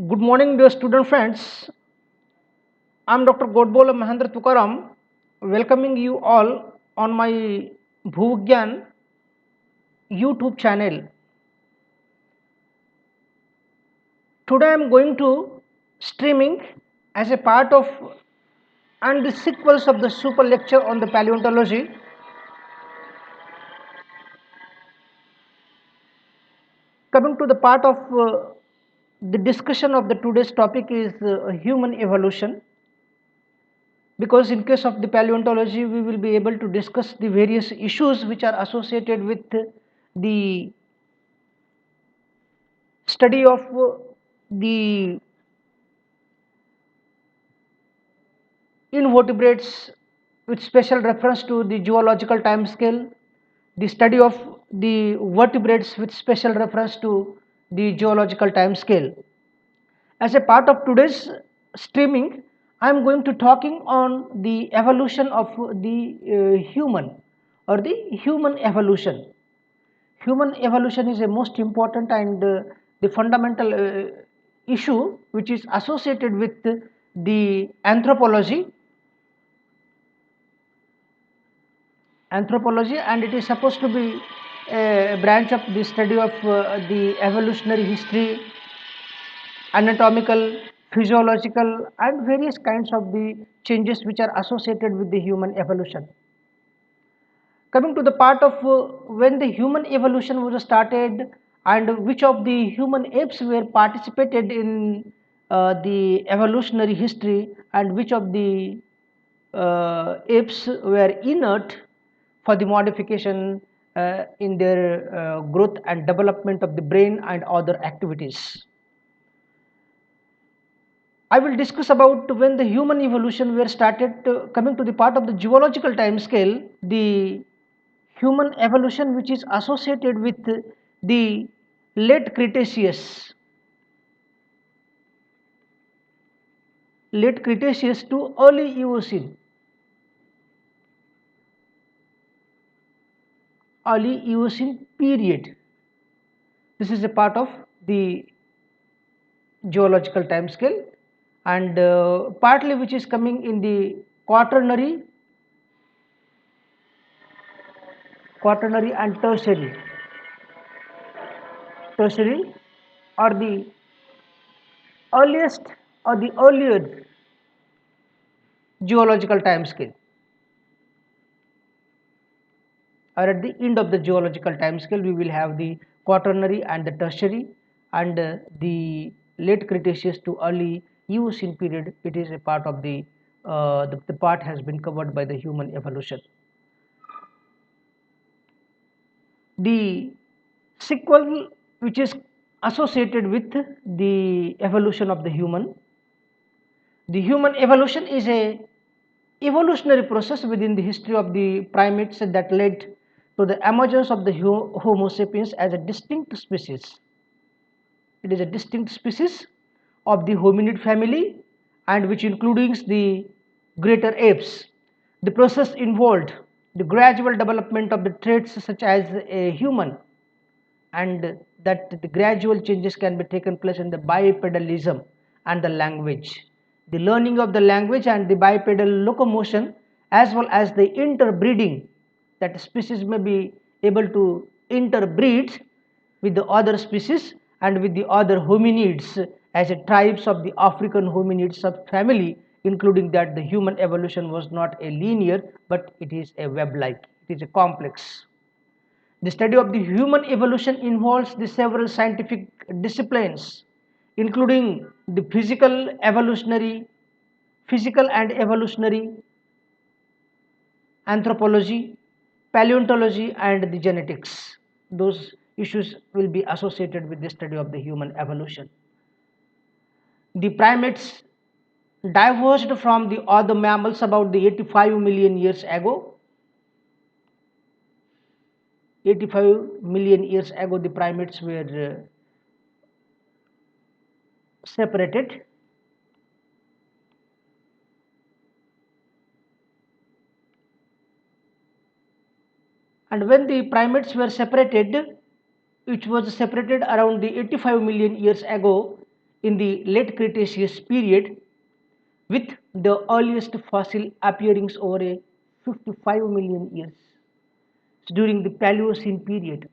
Good morning, dear student friends. I am Dr. Godbola Mahendra Tukaram, welcoming you all on my Bhuvigyan YouTube channel. Today I am going to streaming as a part of and the sequels of the super lecture on the paleontology. Coming to the part of the discussion of the today's topic is human evolution. Because in case of the paleontology we will be able to discuss the various issues which are associated with the study of the invertebrates with special reference to the geological time scale, the study of the vertebrates with special reference to the geological time scale. As a part of today's streaming, I am going to talking on the evolution of the human or the human evolution. Human evolution is a most important and the fundamental issue which is associated with the anthropology, and it is supposed to be a branch of the study of the evolutionary history, anatomical, physiological, and various kinds of the changes which are associated with the human evolution. Coming to the part of when the human evolution was started and which of the human apes were participated in the evolutionary history and which of the apes were inert for the modification in their growth and development of the brain and other activities. I will discuss about when the human evolution were started. Coming to the part of the geological time scale, the human evolution which is associated with the late Cretaceous to early Eocene period. This is a part of the geological time scale, and partly which is coming in the quaternary and tertiary or the earliest or the earlier geological time scale, or at the end of the geological time scale we will have the quaternary and the tertiary, and the late Cretaceous to early Eocene period. It is a part of the part has been covered by the human evolution. The sequel which is associated with the evolution of the human evolution is a evolutionary process within the history of the primates that led to the emergence of the Homo sapiens as a distinct species. It is a distinct species of the hominid family and which includes the greater apes. The process involved the gradual development of the traits such as a human, and that the gradual changes can be taken place in the bipedalism and the language. The learning of the language and the bipedal locomotion, as well as the interbreeding, that species may be able to interbreed with the other species and with the other hominids as a tribes of the African hominid subfamily, including that the human evolution was not a linear but it is a web-like, it is a complex. The study of the human evolution involves the several scientific disciplines, including the physical and evolutionary, anthropology, paleontology, and the genetics. Those issues will be associated with the study of the human evolution. The primates diverged from the other mammals about the 85 million years ago. 85 million years ago, the primates were separated, and when the primates were separated, which was separated around the 85 million years ago, in the late Cretaceous period, with the earliest fossil appearings over a 55 million years. During the Paleocene period,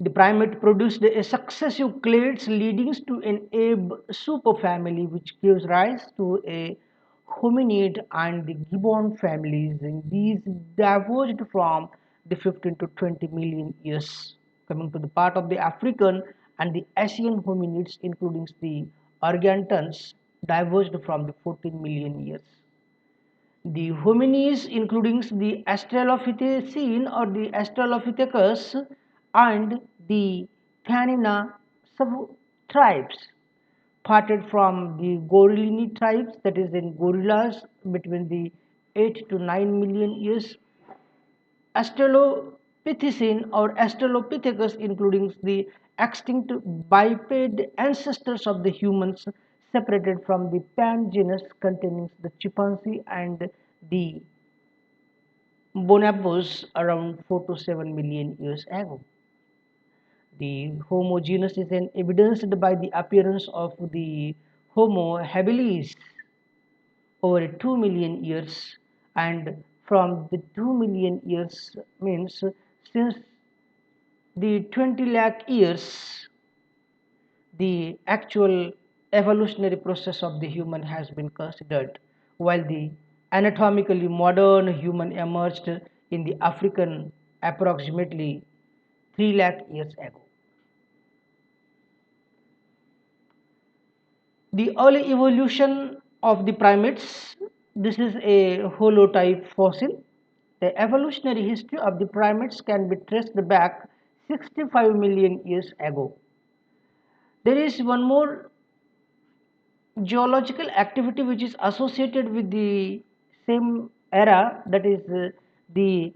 the primate produced a successive clades leading to an ape superfamily, which gives rise to a hominid and the gibbon families, and these diverged from the 15 to 20 million years. Coming to the part of the African and the Asian hominids, including the organgatuans, diverged from the 14 million years. The hominids, including the Australopithecine or the Australopithecus and the Canina subtribes, parted from the Gorillini tribes, that is in gorillas, between the 8 to 9 million years. Australopithecine or Australopithecus, including the extinct biped ancestors of the humans, separated from the Pan genus containing the chimpanzee and the bonobos around 4 to 7 million years ago. The Homo genus is evidenced by the appearance of the Homo habilis over 2 million years, and from the 2 million years means since the 20 lakh years, the actual evolutionary process of the human has been considered, while the anatomically modern human emerged in the African approximately 3 lakh years ago. The early evolution of the primates, this is a holotype fossil. The evolutionary history of the primates can be traced back 65 million years ago. There is one more geological activity which is associated with the same era, that is the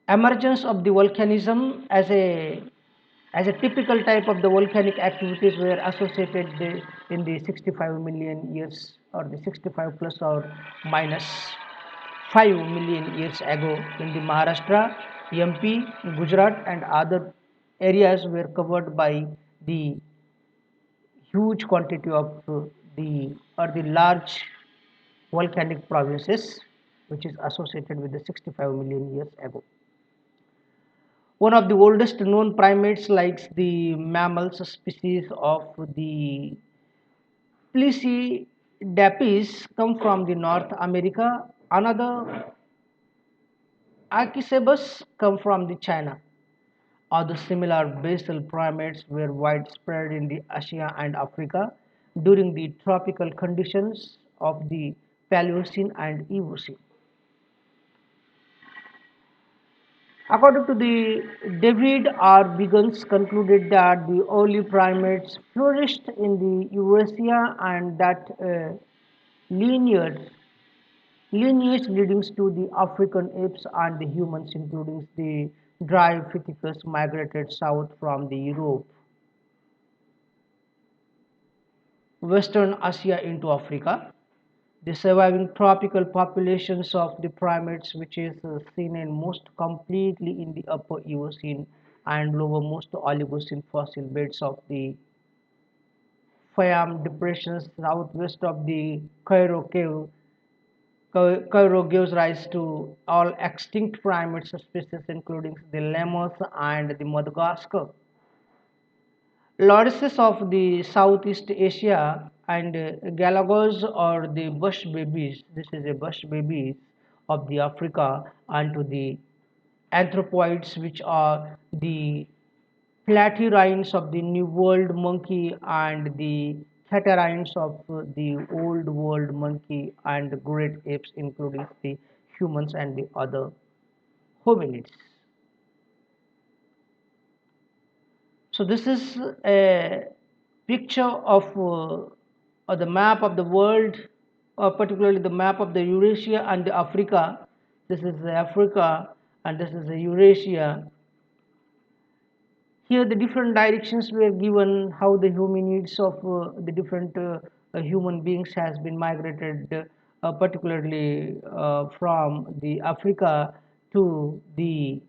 emergence of the volcanism as a typical type of the volcanic activities were associated in the 65 million years or the 65 plus or minus 5 million years ago in the Maharashtra, MP, Gujarat and other areas were covered by the huge quantity of the large volcanic provinces which is associated with the 65 million years ago. One of the oldest known primates, like the mammals species of the Plecidapis, come from the North America. Another Archicebus come from the China. Other similar basal primates were widespread in the Asia and Africa during the tropical conditions of the Paleocene and Eocene. According to the David R. Biggins concluded that the early primates flourished in the Eurasia and that lineage, lineage leading to the African apes and the humans, including the Dryopithecus, migrated south from the Europe, Western Asia into Africa. The surviving tropical populations of the primates, which is seen in most completely in the upper Eocene and lowermost Oligocene fossil beds of the Fayum depressions southwest of the Cairo cave. Cairo gives rise to all extinct primates species, including the lemurs and the Madagascar. Lorises of the Southeast Asia and Galagos or the bush babies, this is a bush babies of the Africa, and to the anthropoids which are the platyrrhines of the New World monkey and the catarrhines of the Old World monkey and the great apes, including the humans and the other hominids. So this is a picture of the map of the world, particularly the map of the Eurasia and the Africa. This is Africa and this is the Eurasia. Here the different directions were given, how the hominids of the different human beings has been migrated, particularly from the Africa to the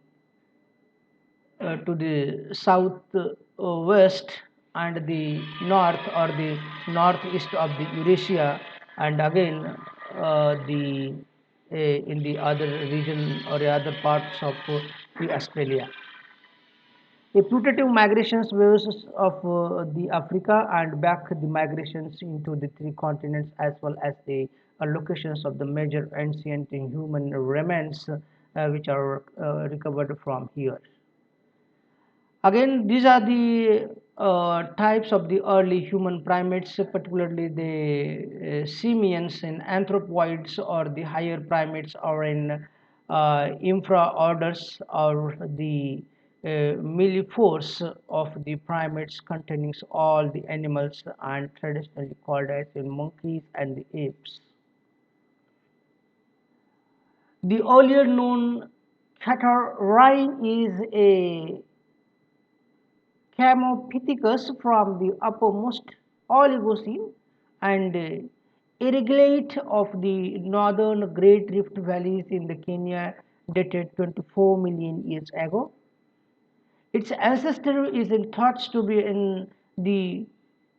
south west and the north or the northeast of the Eurasia, and again the in the other region or the other parts of the Australia. A putative migrations waves of the Africa and back the migrations into the three continents as well as the locations of the major ancient human remains which are recovered from here. Again, these are the types of the early human primates, particularly the simians and anthropoids or the higher primates or in infraorders or the millifores of the primates containing all the animals and traditionally called as in monkeys and the apes. The earlier known Catarrhine is a Camopithecus from the uppermost Oligocene and irrigate of the northern Great Rift valleys in the Kenya dated 24 million years ago. Its ancestor is in thought to be in the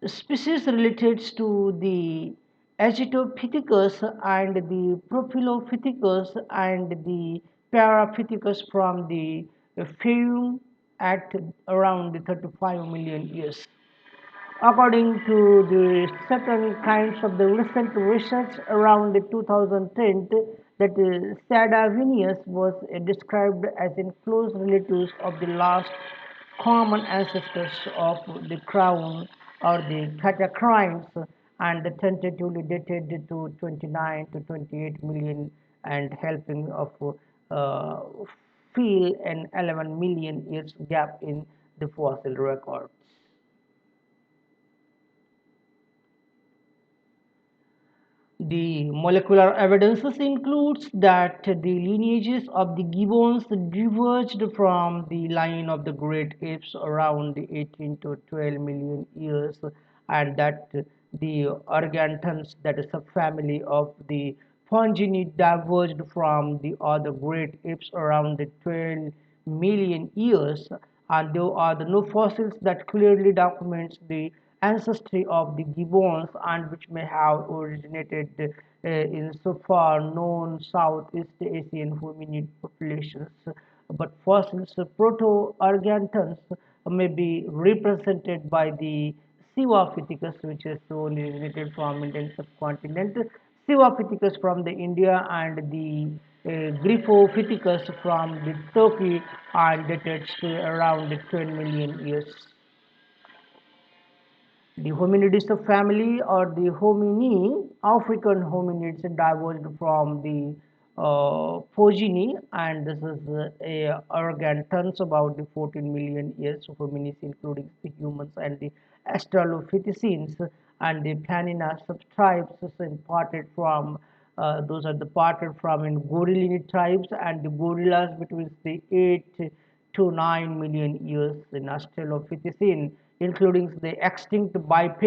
species related to the Agitopithecus and the Propylopithecus and the Parapithecus from the Fayum at around 35 million years. According to the certain kinds of the recent research around the 2010, that Sadavinius was described as in close relatives of the last common ancestors of the crown or the catacrines and tentatively dated to 29 to 28 million and helping of uh, fill an 11 million years gap in the fossil records. The molecular evidences includes that the lineages of the gibbons diverged from the line of the great apes around the 18 to 12 million years, and that the organtons, that is a family of the Pongini, diverged from the other great apes around the 12 million years, and there are no fossils that clearly documents the ancestry of the gibbons and which may have originated in so far known Southeast Asian hominid populations. But fossils of proto-organtons may be represented by the Siwapithecus, which is originated from Indian subcontinent, Siwapithecus from the India, and the Griffopithecus from the Turkey, and dated to around 12 million years. The hominidis of family or the homini, African hominids diverged from the progeny, and this is a organtons about the 14 million years of hominids, including the humans and the Australopithecines, and the Panina subtribes is imparted from those are the parted from in gorillid tribes and the gorillas between the 8 to 9 million years in Australopithecine, including the extinct biped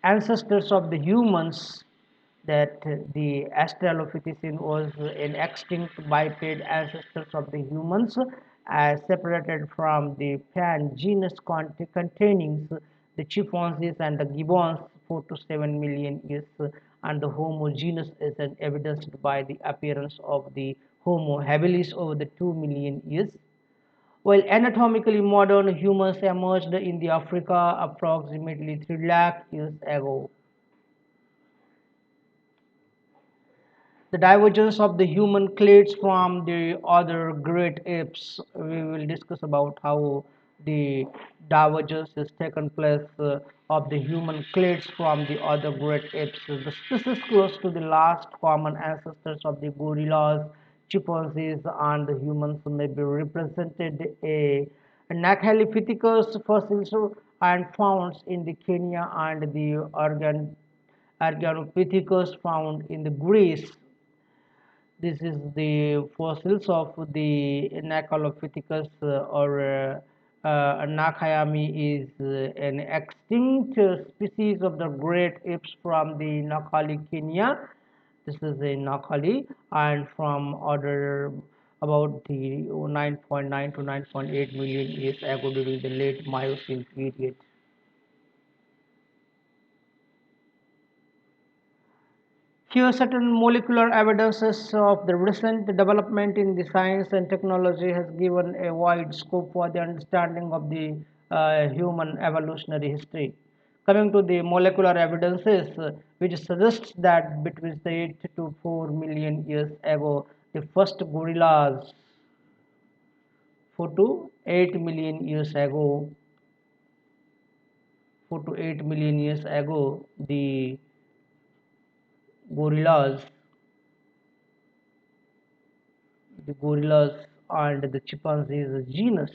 ancestors of the humans, that the Australopithecine was an extinct biped ancestors of the humans as separated from the pan genus containing the chimpanzees and the gibbons 4 to 7 million years, and the Homo genus is evidenced by the appearance of the Homo habilis over the 2 million years, while anatomically modern humans emerged in the Africa approximately 3 lakh years ago. The divergence of the human clades from the other great apes. We will discuss about how the divergence has taken place of the human clades from the other great apes. The species close to the last common ancestors of the gorillas, chimpanzees, and the humans may be represented a Nachalipithecus fossils and found in the Kenya and the Organopithecus found in the Greece. This is the fossils of the Nachalopithecus Nakayami is an extinct species of the great apes from the Nakali, Kenya. This is a Nakali, and from other about the 9.9 to 9.8 million years ago during the late Miocene period. Here, certain molecular evidences of the recent development in the science and technology has given a wide scope for the understanding of the human evolutionary history. Coming to the molecular evidences, which suggests that between the 8 to 4 million years ago, the first gorillas, 4 to 8 million years ago, 4 to 8 million years ago, the gorillas gorillas and the chimpanzees genus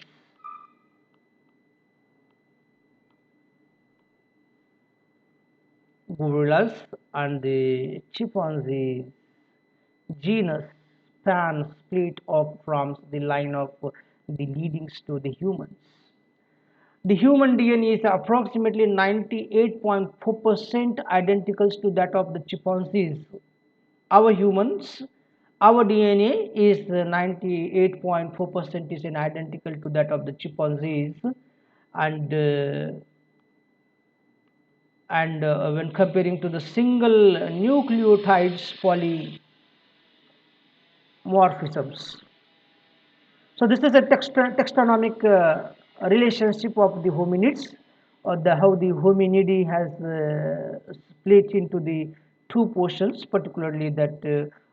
gorillas and the chimpanzees genus span split off from the line of the leadings to the humans. The human DNA is approximately 98.4% identical to that of the chimpanzees. Our humans, our DNA is 98.4% is identical to that of the chimpanzees, and when comparing to the single nucleotides polymorphisms. So this is a taxonomic relationship of the hominids, or how the hominidae has split into the two portions, particularly that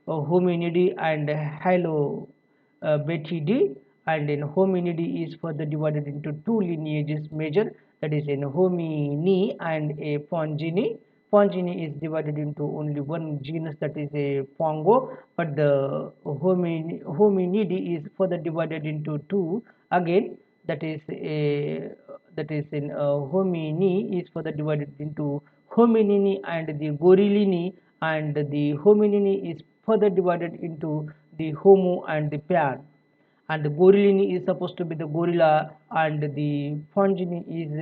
hominidae and Halobatidae, and in hominidae is further divided into two lineages major, that is in homini and a pongini. Pongini is divided into only one genus, that is a pongo, but the hominidae is further divided into two again, that is in homini is further divided into hominini and the gorillini, and the hominini is further divided into the homo and the pan, and the gorillini is supposed to be the gorilla, and the pongini is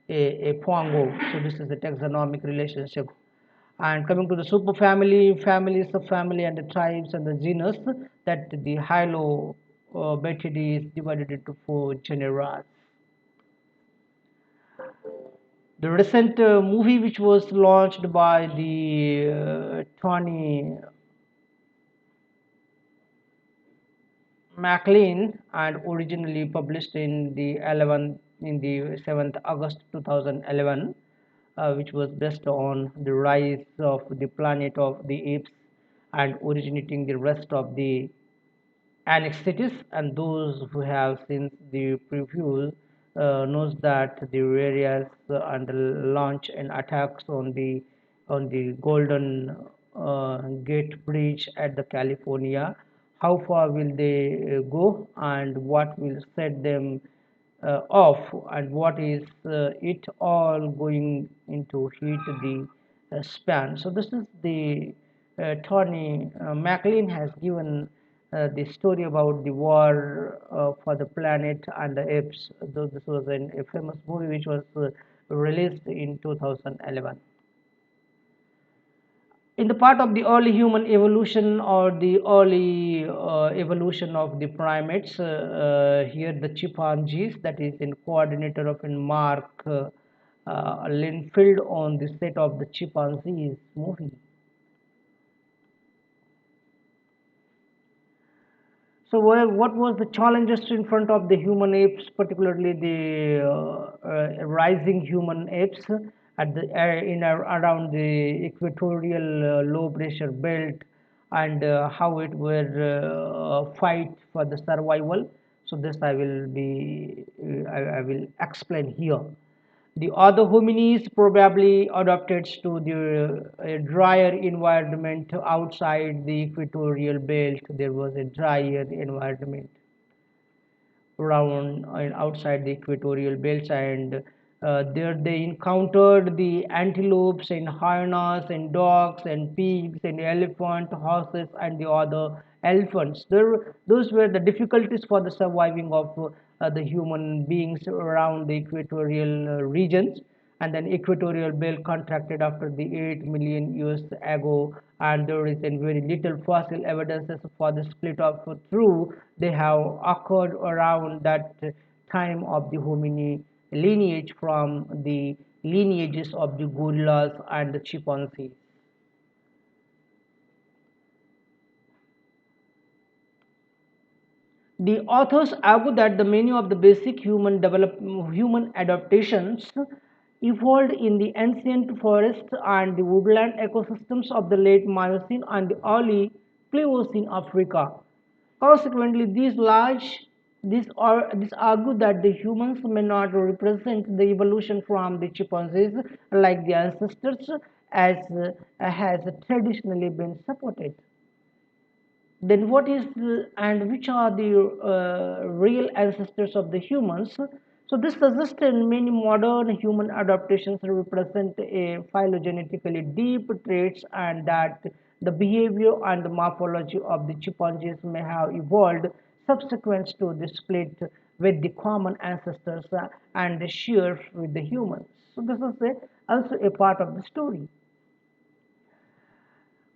a pongo. So this is the taxonomic relationship. And coming to the superfamily, family, subfamily, and the tribes and the genus, that the Halobatidae is divided into four genera. The recent movie which was launched by the Tony MacLean and originally published in the 7th August 2011, which was based on the rise of the planet of the apes and originating the rest of the Anxiety, and those who have seen the preview knows that the various and launch and attacks on the Golden Gate Bridge at the California. How far will they go, and what will set them off, and what is it all going into hit the span. So this is the Tony MacLean has given the story about the war for the planet and the apes. Though this was a famous movie which was released in 2011. In the part of the early human evolution, or the early evolution of the primates, here the chimpanzees, that is in coordinator of in Mark Linfield on the set of the chimpanzees movie. So what was the challenges in front of the human apes, particularly the rising human apes at the around the equatorial low pressure belt, and how it were fight for the survival. So this I will explain here. The other hominids probably adapted to the drier environment outside the equatorial belt. There was a drier environment around and outside the equatorial belts, and there they encountered the antelopes and hyenas and dogs and pigs and elephant, horses, and the other elephants. Those were the difficulties for the surviving of the human beings around the equatorial regions. and then equatorial belt contracted after the 8 million years ago, and there is very little fossil evidences for the split of through they have occurred around that time of the homini lineage from the lineages of the gorillas and the chimpanzees. The authors argue that the many of the basic human adaptations evolved in the ancient forest and the woodland ecosystems of the late Miocene and the early Pliocene Africa. Consequently, these argue that the humans may not represent the evolution from the chimpanzees like the ancestors as has traditionally been supported. Then what is and which are the real ancestors of the humans? So this suggests that many modern human adaptations represent a phylogenetically deep traits, and that the behavior and the morphology of the chimpanzees may have evolved subsequent to the split with the common ancestors and share with the humans. So this is also a part of the story.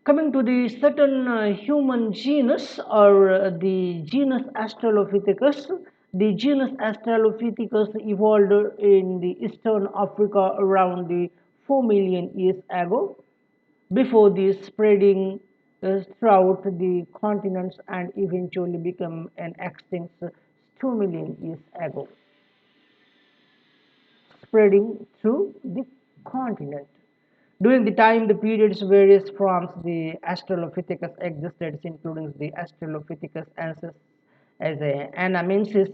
Coming to the certain human genus, or the genus Australopithecus, the genus Australopithecus evolved in the eastern Africa around the 4 million years ago, before the spreading throughout the continents and eventually become an extinct 2 million years ago, spreading through the continent. During the time, the periods various forms the Australopithecus existed, including the Australopithecus ansis as a anamensis,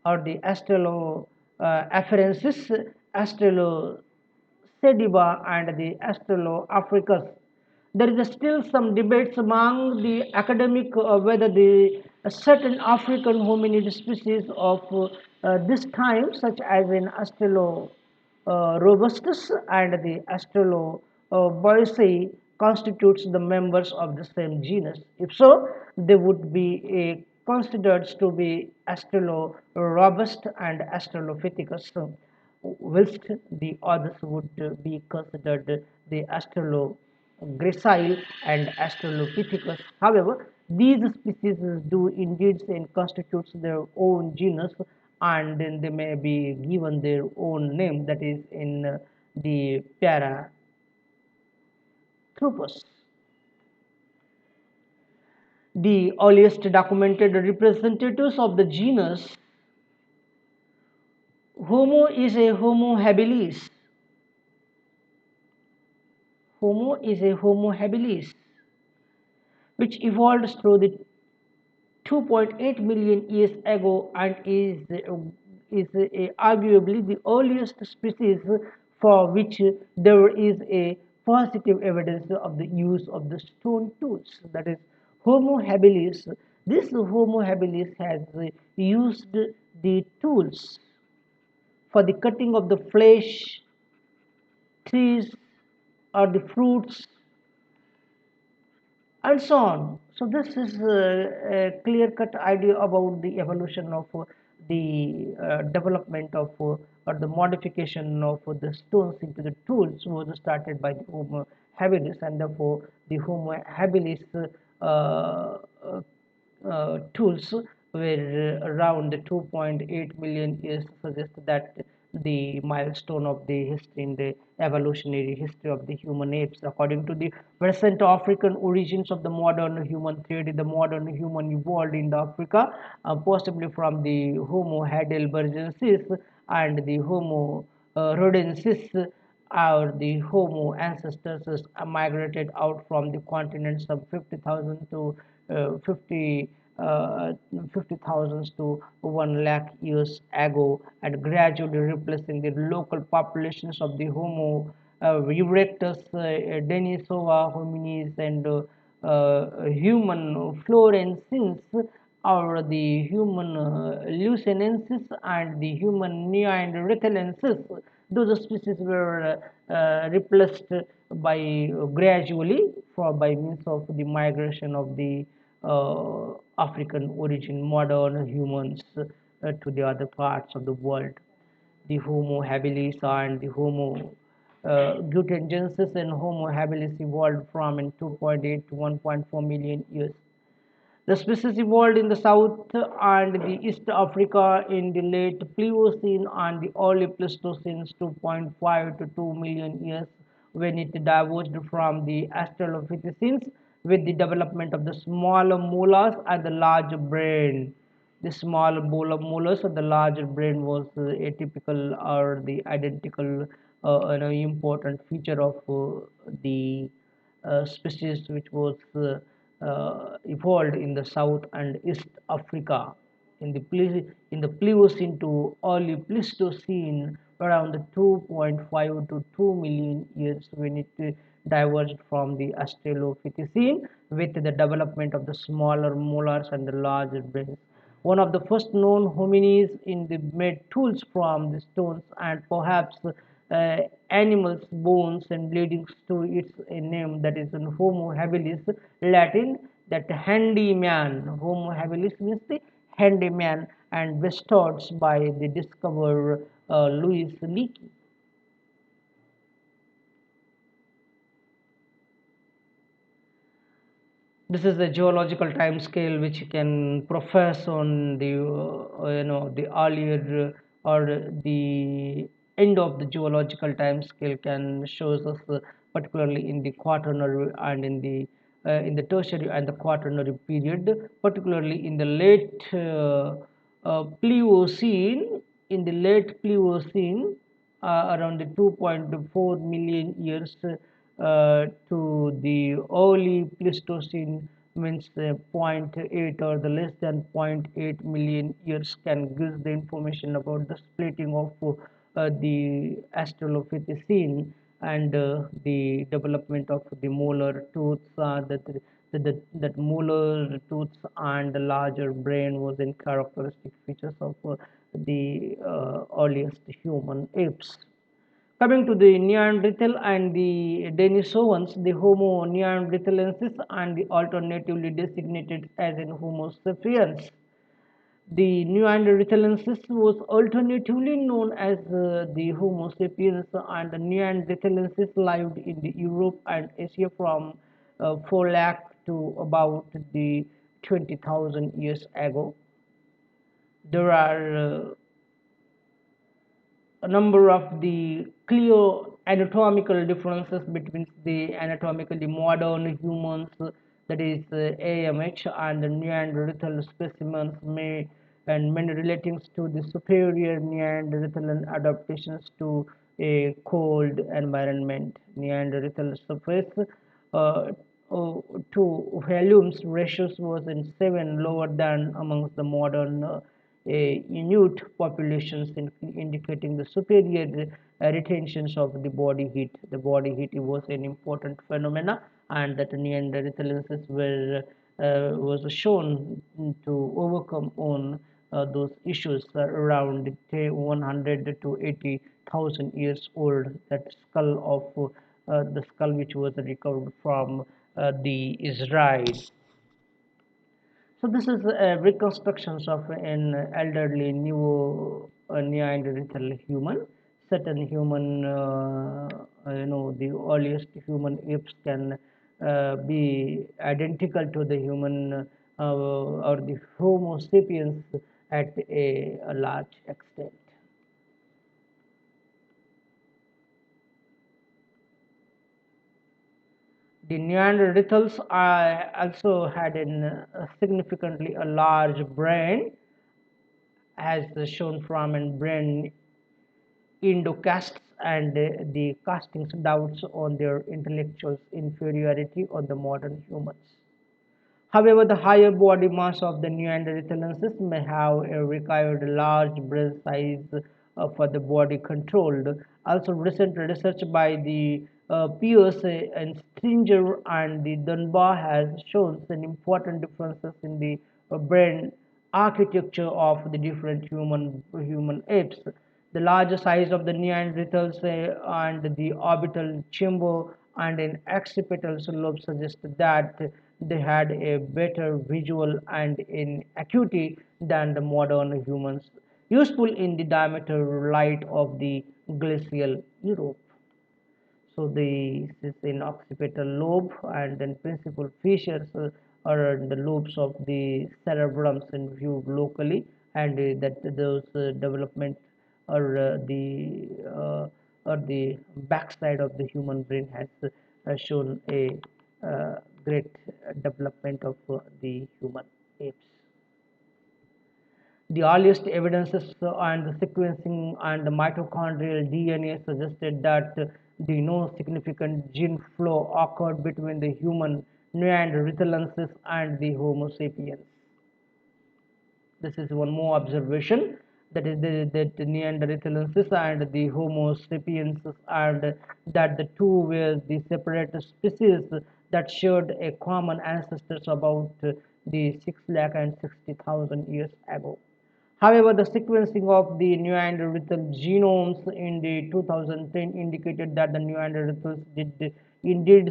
or the Australoafarensis, Australosediba, and the Australoafricus. There is still some debates among the academic whether the certain African hominid species of this time, such as in robustus and the Australoboyce, constitutes the members of the same genus. If so, they would be considered to be Australorobust and Australopithecus, whilst the others would be considered the Australogracile and Australopithecus. However, these species do indeed constitute their own genus, and then they may be given their own name, that is in the Parathropus. The earliest documented representatives of the genus Homo is a Homo habilis. Homo is a Homo habilis, which evolved through the 2.8 million years ago and is arguably the earliest species for which there is a positive evidence of the use of the stone tools. That is, Homo habilis. This Homo habilis has used the tools for the cutting of the flesh, trees, or the fruits, and so on. So this is a clear-cut idea about the evolution of the development of or the modification of the stones into the tools was started by the Homo habilis, and therefore the Homo habilis uh, tools were around 2.8 million years, suggest that the milestone of the history in the evolutionary history of the human apes. According to the recent African origins of the modern human theory, the modern human evolved in the Africa, possibly from the Homo heidelbergensis and the Homo rhodensis, or the Homo ancestors migrated out from the continents of 50,000 to 50,000 to 1 lakh years ago, and gradually replacing the local populations of the Homo erectus, Denisova hominids, and human florensis, or the human lucenensis, and the human neanderthalensis. Those species were replaced by gradually for by means of the migration of the African origin modern humans to the other parts of the world. the Homo habilis and the Homo gutengensis and Homo habilis evolved from in 2.8 to 1.4 million years. The species evolved in the South and the East Africa in the late Pliocene and the early Pleistocene 2.5 to 2 million years when it diverged from the Australopithecines with the development of the smaller molars and the larger brain. The small molars and the larger brain was atypical or the identical important feature of the species which was evolved in the South and East Africa in the Pliocene to early Pleistocene around 2.5 to 2 million years when it diverged from the Australopithecine with the development of the smaller molars and the larger brains. One of the first known hominids in the made tools from the stones and perhaps animals' bones and leading to its name that is Homo habilis, Latin that handyman. Homo habilis means the handyman and bestowed by the discoverer Louis Leakey. This is the geological time scale which can profess on the the earlier or the end of the geological time scale can shows us particularly in the quaternary and in the tertiary and the quaternary period, particularly in the late Pliocene. In the late Pliocene, around the 2.4 million years to the early Pleistocene means zero point 0.8 or the less than zero point 0.8 million years can give the information about the splitting of the Australopithecine and the development of the molar tooth, that molar tooth and the larger brain was in characteristic features of the earliest human apes. Coming to the Neanderthal and the Denisovans, the Homo neanderthalensis and the alternatively designated as in Homo sapiens. The Neanderthalensis was alternatively known as the Homo sapiens, and the Neanderthalensis lived in the Europe and Asia from 4 lakh to about the 20,000 years ago. There are a number of the clear anatomical differences between the anatomically modern humans, that is AMH, and the Neanderthal specimens may and many relating to the superior Neanderthal adaptations to a cold environment. Neanderthal surface uh, to volumes ratios was in 7 lower than amongst the modern Inuit populations, indicating the superior retentions of the body heat. The body heat was an important phenomena, and that Neanderthals were was shown to overcome on those issues around 100 to 80,000 years old. That skull of the skull which was recovered from the Israel. So this is a reconstructions of an elderly new Neanderthal human. Certain human, the earliest human apes can be identical to the human or the Homo sapiens at a large extent. The Neanderthals also had a significantly a large brain, as shown from a brain endocasts, and the castings doubts on their intellectual inferiority on the modern humans. However, the higher body mass of the Neanderthalensis may have required large brain size for the body controlled. Also, recent research by the Pierce and Stringer and the Dunbar has shown some important differences in the brain architecture of the different human apes. The larger size of the Neanderthals and the orbital chamber and an occipital lobe suggest that they had a better visual and in acuity than the modern humans. useful in the diameter light of the glacial Europe. So this is in occipital lobe, and then principal features are in the lobes of the cerebrums and viewed locally, and that those development are the backside of the human brain has shown a great development of the human apes. The earliest evidences and the sequencing and the mitochondrial DNA suggested that the no significant gene flow occurred between the human Neanderthalensis and the Homo sapiens. This is one more observation, that is that the Neanderthalensis and the Homo sapiens, and that the two were the separate species that shared a common ancestors about the 6,60,000 years ago. However, the sequencing of the Neanderthal genomes in the 2010 indicated that the Neanderthals did indeed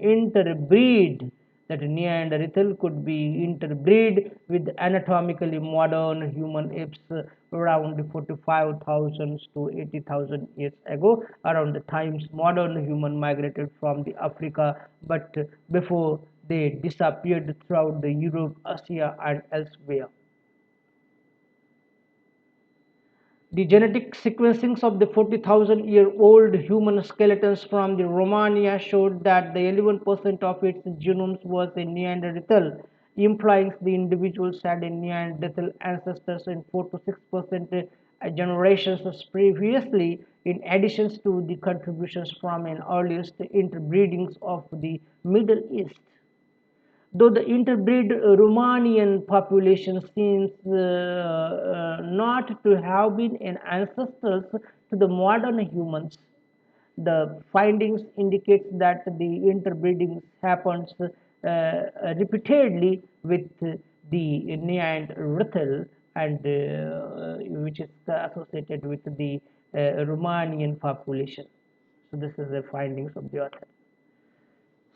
interbreed, that Neanderthal could be interbreed with anatomically modern human apes around 45,000 to 80,000 years ago, around the times modern human migrated from the Africa, but before they disappeared throughout the Europe, Asia, and elsewhere. The genetic sequencings of the 40,000-year-old human skeletons from the Romania showed that the 11% of its genome was a Neanderthal, implying the individuals had a Neanderthal ancestors in 4 to 6% generations previously, in addition to the contributions from an earliest interbreedings of the Middle East. Though the interbred Romanian population seems not to have been an ancestors to the modern humans, the findings indicate that the interbreeding happens repeatedly with the Neanderthal, and which is associated with the Romanian population. So this is the findings of the author.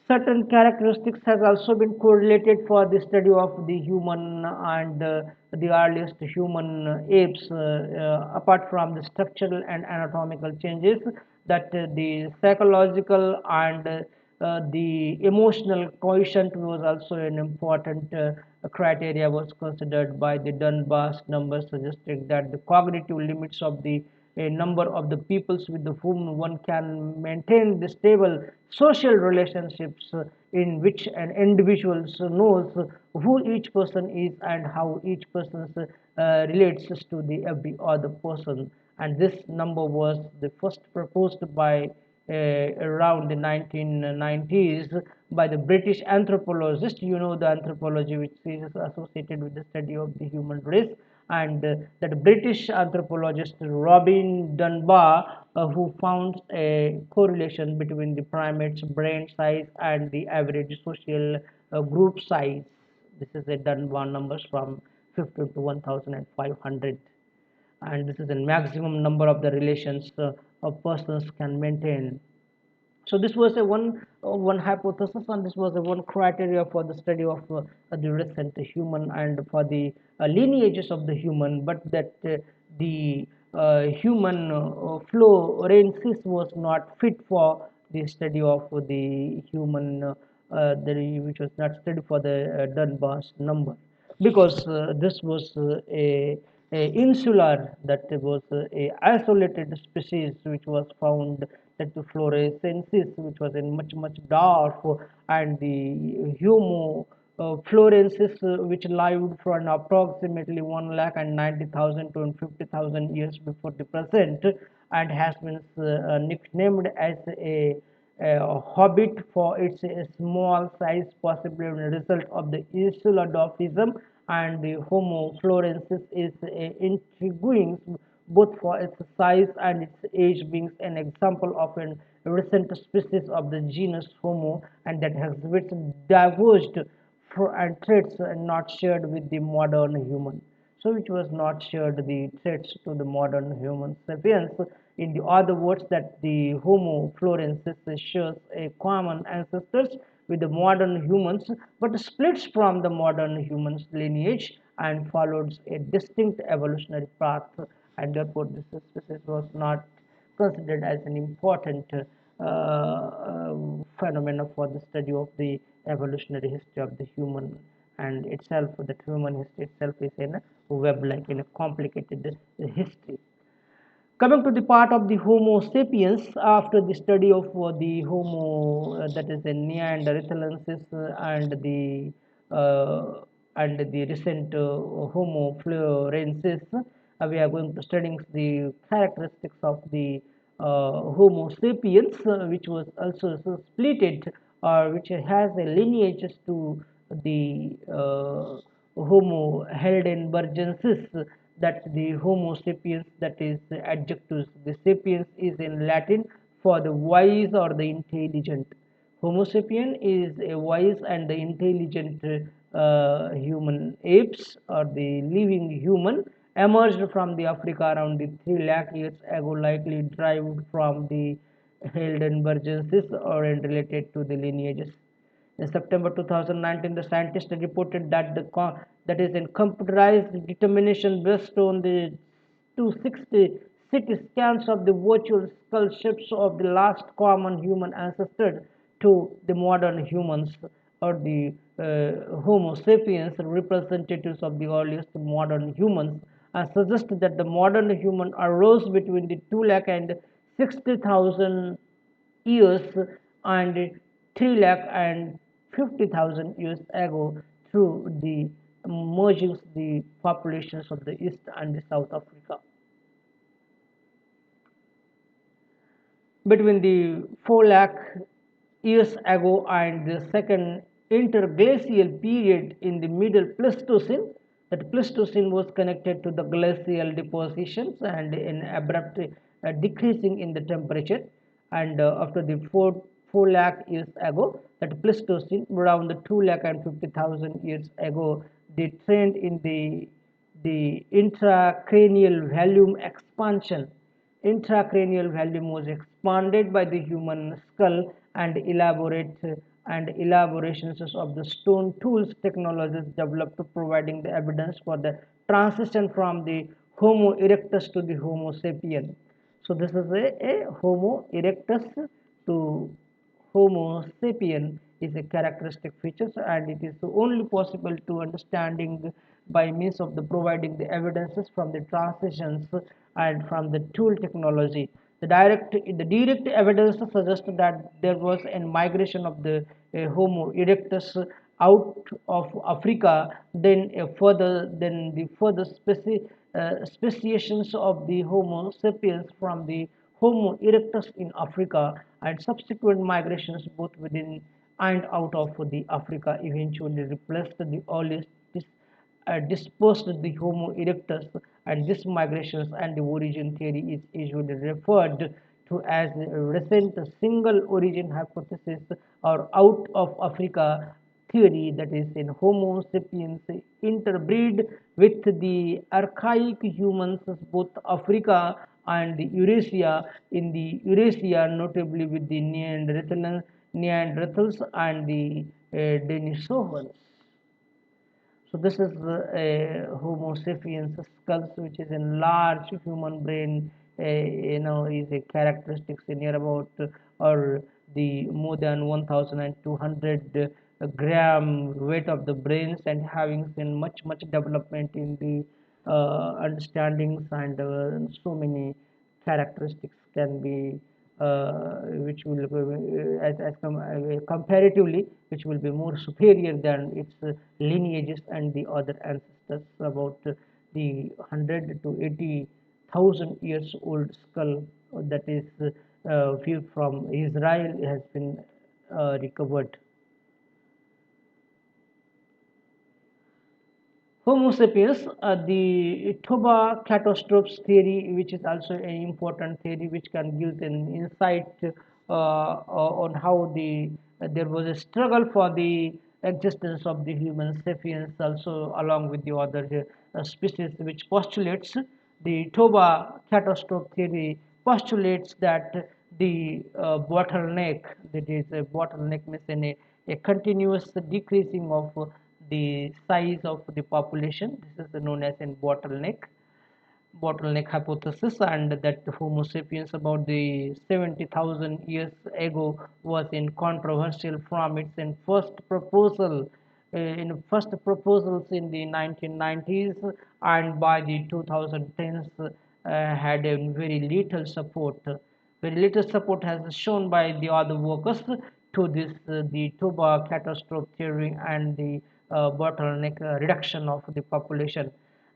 Certain characteristics has also been correlated for the study of the human and the earliest human apes, apart from the structural and anatomical changes, that the psychological and the emotional quotient was also an important criteria was considered by the Dunbar's numbers, suggesting that the cognitive limits of the a number of the peoples with whom one can maintain the stable social relationships, in which an individual knows who each person is and how each person relates to the every other person. And this number was the first proposed by around the 1990s by the British anthropologist. You know, the anthropology which is associated with the study of the human race, and that British anthropologist Robin Dunbar, who found a correlation between the primates' brain size and the average social group size. This is a Dunbar numbers from 15 to 1,500, and this is the maximum number of the relations a persons can maintain. So this was a one hypothesis, and this was a one criteria for the study of the recent human and for the lineages of the human, but that the human florensis was not fit for the study of the human, which was not studied for the Dunbar's number, because this was a insular, that was a isolated species which was found, that the fluorescences which was in much dark, and the Homo florensis which lived for an approximately 1,90,000 to 50,000 years before the present, and has been nicknamed as a hobbit for its small size, possibly a result of the insular dwarfism, and the Homo florensis is intriguing both for its size and its age, being an example of a recent species of the genus Homo, and that has diverged and traits not shared with the modern human. So which was not shared the traits to the modern human sapiens. In the other words, that the Homo florensis shares a common ancestors with the modern humans, but splits from the modern humans lineage, and followed a distinct evolutionary path, and therefore this species was not considered as an important phenomenon for the study of the evolutionary history of the human, and itself that human history itself is in a web, like in a complicated history. Coming to the part of the Homo sapiens, after the study of the Homo, that is the Neanderthalensis, and the recent Homo florensis, we are going to studying the characteristics of the Homo sapiens, which was also splitted, or which has a lineage to the Homo heidelbergensis, that the Homo sapiens, that is the adjectives. The sapiens is in Latin for the wise or the intelligent. Homo sapien is a wise and the intelligent human apes, or the living human, emerged from the Africa around the 3 lakh years ago, likely derived from the Heidelbergensis or related to the lineages. In September 2019, the scientists reported that that is in computerized determination based on the 260 CT scans of the virtual skull shapes of the last common human ancestor to the modern humans, or the Homo sapiens, representatives of the earliest modern humans, and suggest that the modern human arose between the 2 lakh and 60,000 years and 3 lakh and 50,000 years ago, through the merging the populations of the East and the South Africa. Between the 4 lakh years ago and the second interglacial period in the middle Pleistocene, that Pleistocene was connected to the glacial depositions and in abrupt decreasing in the temperature, and after the 4 lakh years ago, that Pleistocene around the 2 lakh and 50,000 years ago, the trend in the intracranial volume expansion. Intracranial volume was expanded by the human skull, and elaborations of the stone tools technologies developed, providing the evidence for the transition from the Homo erectus to the Homo sapien. So this is a Homo erectus to Homo sapien is a characteristic feature, and it is only possible to understanding by means of the providing the evidences from the transitions and from the tool technology. The direct evidence suggests that there was a migration of the Homo erectus out of Africa, then the further speciations of the Homo sapiens from the Homo erectus in Africa, and subsequent migrations both within and out of the Africa eventually replaced the earliest dispersed the Homo erectus, and this migrations and the origin theory is usually referred to as the recent single origin hypothesis, or out of Africa theory, that is in Homo sapiens interbreed with the archaic humans both Africa and Eurasia, in the Eurasia notably with the Neanderthals and the Denisovans. So this is a Homo sapiens skulls, which is a large human brain. Is a characteristics near about or the more than 1,200 gram weight of the brains, and having seen much development in the understandings, and so many characteristics can be which will comparatively, which will be more superior than its lineages and the other ancestors. About the 100 to 80,000 years old skull, that is viewed from Israel, has been recovered. Homo sapiens, the Toba catastrophes theory, which is also an important theory, which can give an insight on how there was a struggle for the existence of the human sapiens, also along with the other species, which postulates the Toba catastrophe theory postulates that the bottleneck, that is a bottleneck means a continuous decreasing of the size of the population. This is known as in bottleneck hypothesis, and that Homo sapiens about the 70,000 years ago was in controversial from its in first proposal in first proposals in the 1990s, and by the 2010s had a very little support. Very little support has shown by the other workers to this the Toba catastrophe theory and the bottleneck reduction of the population.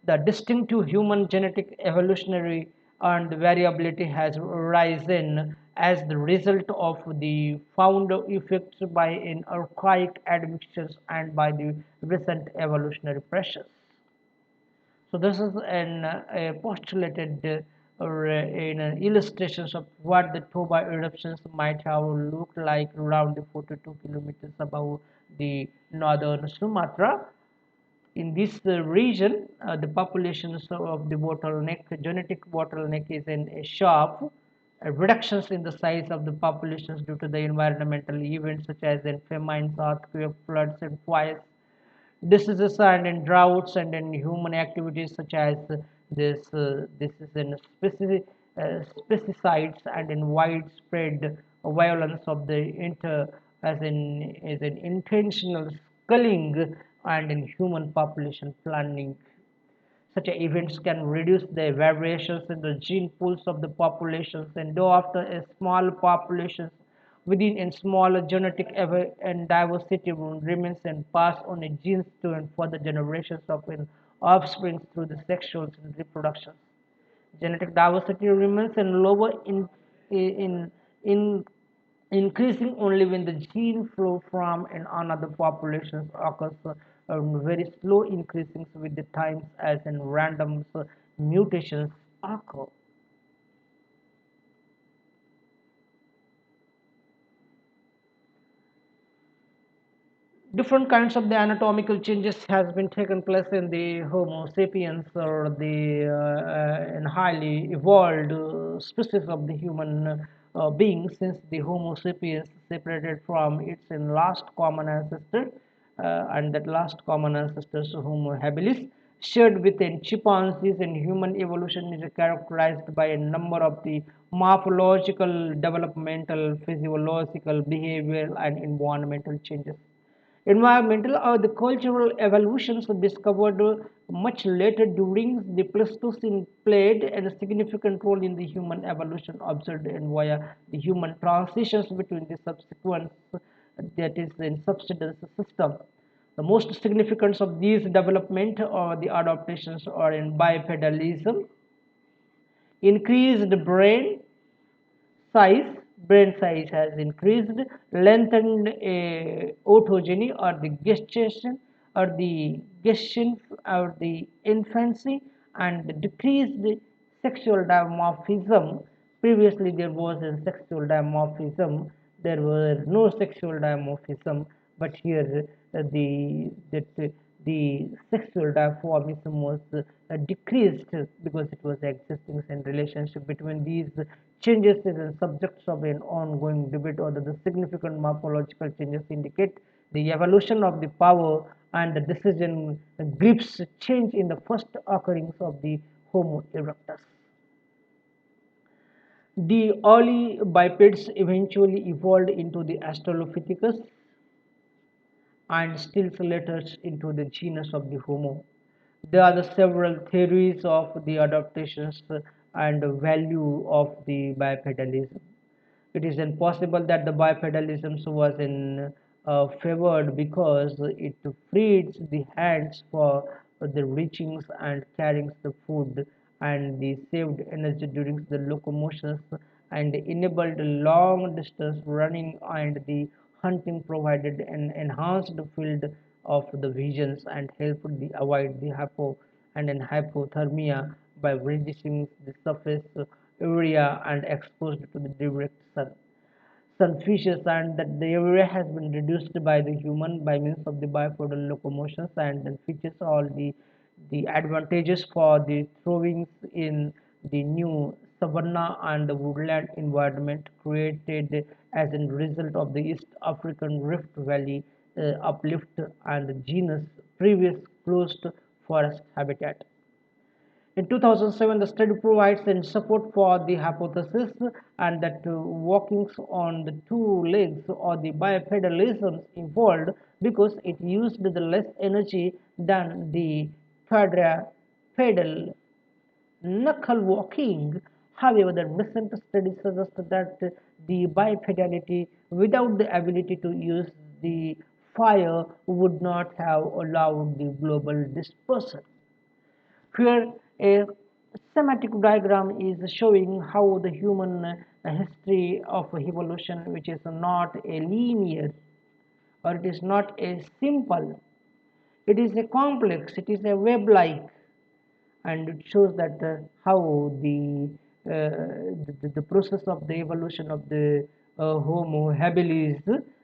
The distinctive human genetic evolutionary and variability has arisen as the result of the found effects by in archaic admixtures and by the recent evolutionary pressures. So this is a postulated or in illustrations of what the Toba eruptions might have looked like around the 42 kilometers above the northern Sumatra. In this region, the populations of the bottleneck, genetic bottleneck is in a sharp reductions in the size of the populations due to the environmental events such as in famines, earthquakes, floods, and fires, diseases, and in droughts, and in human activities such as this is in pesticides and in widespread violence of the inter as in is an intentional culling and in human population planning. Such events can reduce the variations in the gene pools of the populations, and though after a small populations within a smaller genetic and diversity remains and pass on a genes to and further generations of an offspring through the sexual reproduction. Genetic diversity remains and lower in increasing only when the gene flow from and another populations occurs very slow increasing with the times as in random mutations occur. Different kinds of the anatomical changes has been taken place in the Homo sapiens or the in highly evolved species of the human being since the Homo sapiens separated from its in last common ancestor and that last common ancestors Homo habilis shared within chimpanzees, and human evolution is characterized by a number of the morphological, developmental, physiological, behavioral, and environmental changes. Environmental or the cultural evolutions discovered much later during the Pleistocene played a significant role in the human evolution observed and via the human transitions between the subsequent that is in subsistence system. The most significant of these development or the adaptations are in bipedalism, increased size, brain size has increased, lengthened autogeny or the gestation or the infancy, and decreased sexual dimorphism. Previously, there was a sexual dimorphism. There was no sexual dimorphism, but here the that the sexual dimorphism was decreased because it was existing in relationship between these changes is the subjects of an ongoing debate whether the significant morphological changes indicate the evolution of the power and the decision grips change in the first occurrence of the Homo erectus. The early bipeds eventually evolved into the Australopithecus and still later into the genus of the Homo. There are the several theories of the adaptations and value of the bipedalism. It is impossible that the bipedalism was in favored because it frees the hands for the reachings and carrying the food, and the saved energy during the locomotions and enabled long distance running, and the hunting provided an enhanced field of the visions and helped the avoid the hypo and in hypothermia by reducing the surface area and exposed to the direct sun. Some fishes, and that the area has been reduced by the human by means of the bipedal locomotions, and then features all the advantages for the throwings in the new savanna and the woodland environment created as a result of the East African Rift Valley uplift and the genus previous closed forest habitat. In 2007, the study provides support for the hypothesis and that walking on the two legs or the bipedalism evolved because it used the less energy than the quadrupedal knuckle walking. However, the recent study suggests that the bipedality without the ability to use the fire would not have allowed the global dispersal. Here, a schematic diagram is showing how the human history of evolution, which is not a linear or it is not a simple, it is a complex, it is a web-like, and it shows that how the process of the evolution of the Homo habilis,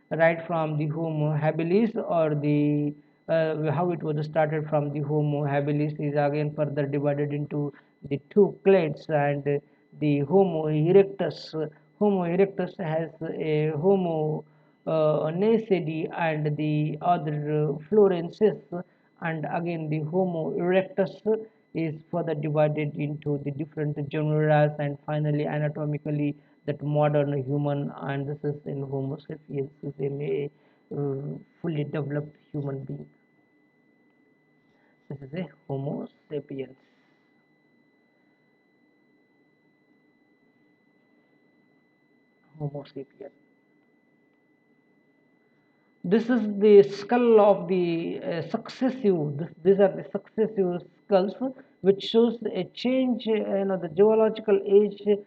right from the Homo habilis or the how it was started from the Homo habilis is again further divided into the two clades, and the Homo erectus. Homo erectus has a Homo nacidi and the other florensis, and again the Homo erectus is further divided into the different genera, and finally anatomically that modern human, and this is in Homo sapiens, is in a fully developed human being. This is a Homo sapiens. Homo sapiens. This is the skull of the successive. These are the successive skulls, which shows a change. The geological age is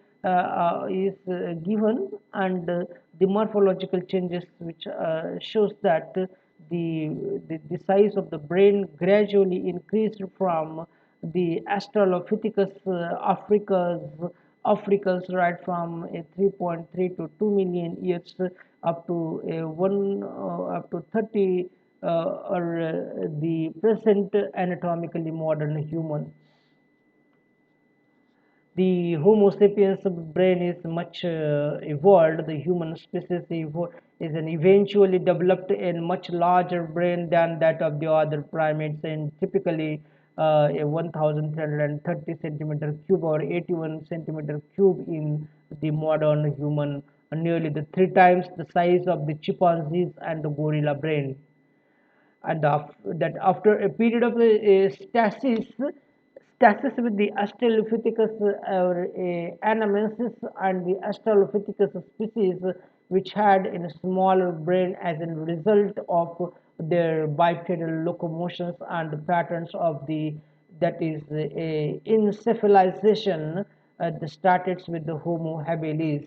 given, and the morphological changes, which shows that the size of the brain gradually increased from the Australopithecus africans right from a 3.3 to 2 million years up to a 1 up to 30 or the present anatomically modern humans. The Homo sapiens brain is much evolved. The human species is an eventually developed and much larger brain than that of the other primates, and typically a 1330 centimeter cube or 81 centimeter cube in the modern human, nearly the 3 times the size of the chimpanzees and the gorilla brain. And that after a period of stasis with the Australopithecus or Anamensis and the Australopithecus species, which had a smaller brain as a result of their bipedal locomotions and the patterns of the that is encephalization started with the Homo habilis.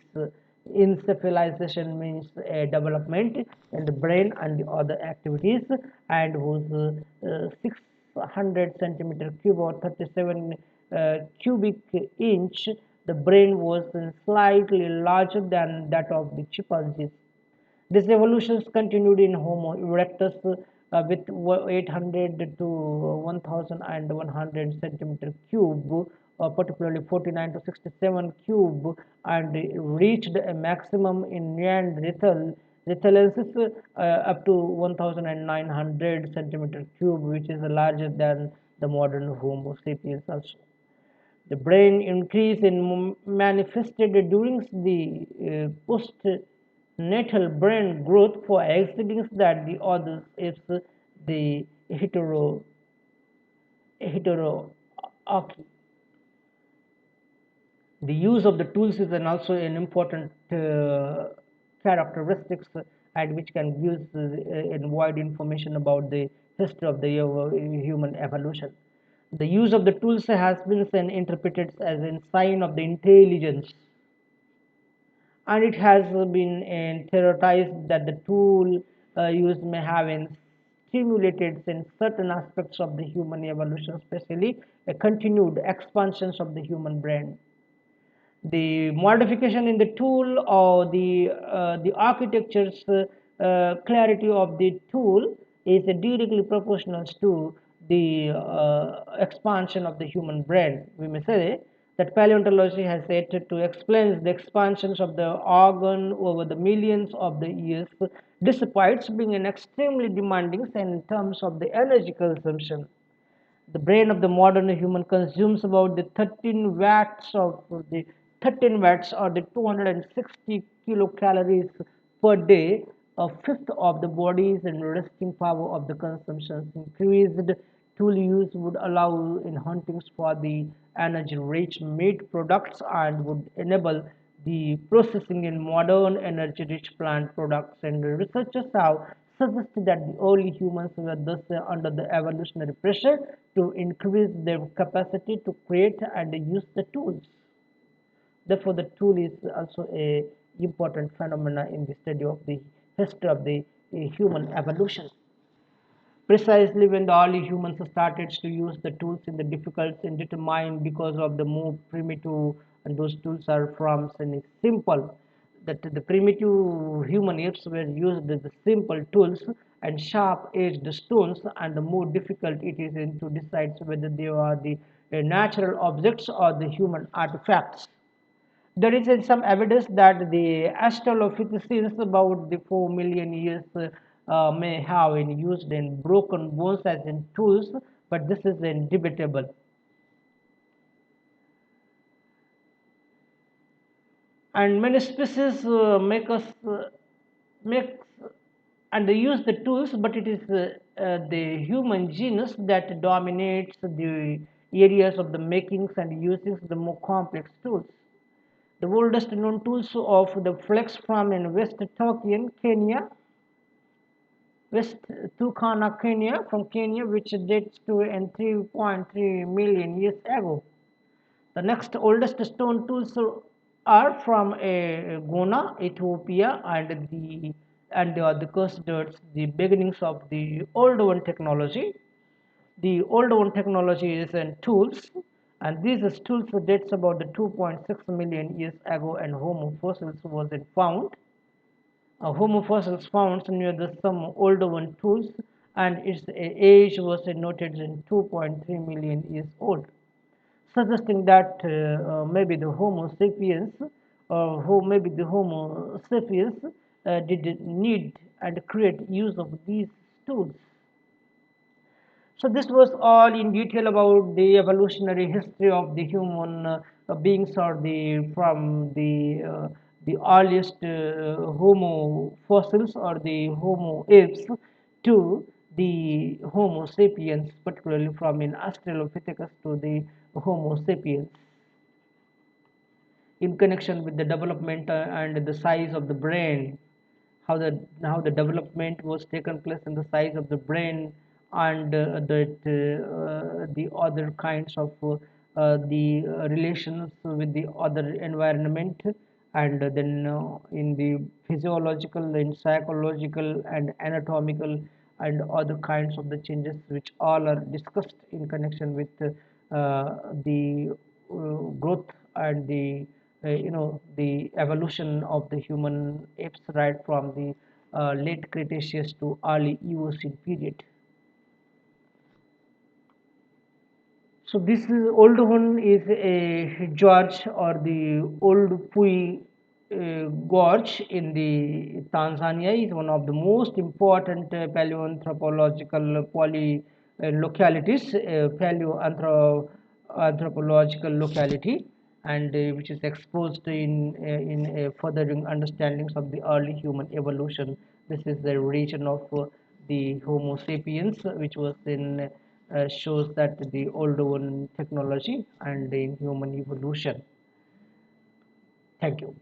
Encephalization means development in the brain and the other activities, and whose 600 centimeter cube or 37 cubic inch, the brain was slightly larger than that of the chimpanzees. These evolutions continued in Homo erectus with 800 to 1100 centimeter cube, particularly 49 to 67 cube, and reached a maximum in Neanderthalensis up to 1900 centimeter cube, which is larger than the modern Homo sapiens also. The brain increase in manifested during the postnatal brain growth for exceeding that the others is the heteroarchy. The use of the tools is also an important characteristics, and which can use in wide information about the history of the human evolution. The use of the tools has been interpreted as a sign of the intelligence, and it has been theorized that the tool used may have stimulated in certain aspects of the human evolution, especially a continued expansions of the human brain. The modification in the tool or the architecture's clarity of the tool is directly proportional to the expansion of the human brain. We may say that paleontology has yet to explain the expansions of the organ over the millions of the years, despite being an extremely demanding in terms of the energy consumption. The brain of the modern human consumes about the 13 watts or the 260 kilocalories per day, a fifth of the body's and resting power of the consumption. Increased tool use would allow in hunting for the energy-rich meat products and would enable the processing in modern energy-rich plant products. And researchers have suggested that the early humans were thus under the evolutionary pressure to increase their capacity to create and use the tools. Therefore, the tool is also a important phenomena in the study of the history of the human evolution. Precisely when the early humans started to use the tools in the difficult and determined because of the more primitive, and those tools are from simple, that the primitive human apes were used the simple tools and sharp edged stones, and the more difficult it is to decide whether they are the natural objects or the human artifacts. There is some evidence that the Australopithecines about the 4 million years may have been used in broken bones as in tools, but this is debatable. And many species make and they use the tools, but it is the human genus that dominates the areas of the makings and uses the more complex tools. The oldest known tools of the flex from in West Turkey and Kenya, West Turkana, Kenya, from Kenya, which dates to 3.3 million years ago. The next oldest stone tools are from Gona, Ethiopia, and they are the considered the beginnings of the old one technology. The old one technology is in tools, and these tools dates about the 2.6 million years ago, and Homo fossils was found. Homo fossils found near the some older one tools, and its age was noted in 2.3 million years old, suggesting that maybe the Homo sapiens or who maybe the Homo sapiens did need and create use of these tools. So this was all in detail about the evolutionary history of the human beings, or the earliest Homo fossils or the Homo apes to the Homo sapiens, particularly from in Australopithecus to the Homo sapiens, in connection with the development and the size of the brain, how the development was taken place in the size of the brain, and the other kinds of the relations with the other environment, and then in the physiological and psychological and anatomical and other kinds of the changes, which all are discussed in connection with the growth and the evolution of the human apes right from the late Cretaceous to early Eocene period. So this is old one is a George or the old Pui gorge in the Tanzania, is one of the most important paleoanthropological localities, paleoanthropological locality, and which is exposed in furthering understandings of the early human evolution. This is the region of the Homo sapiens, which was in shows that the older one technology and in human evolution. Thank you.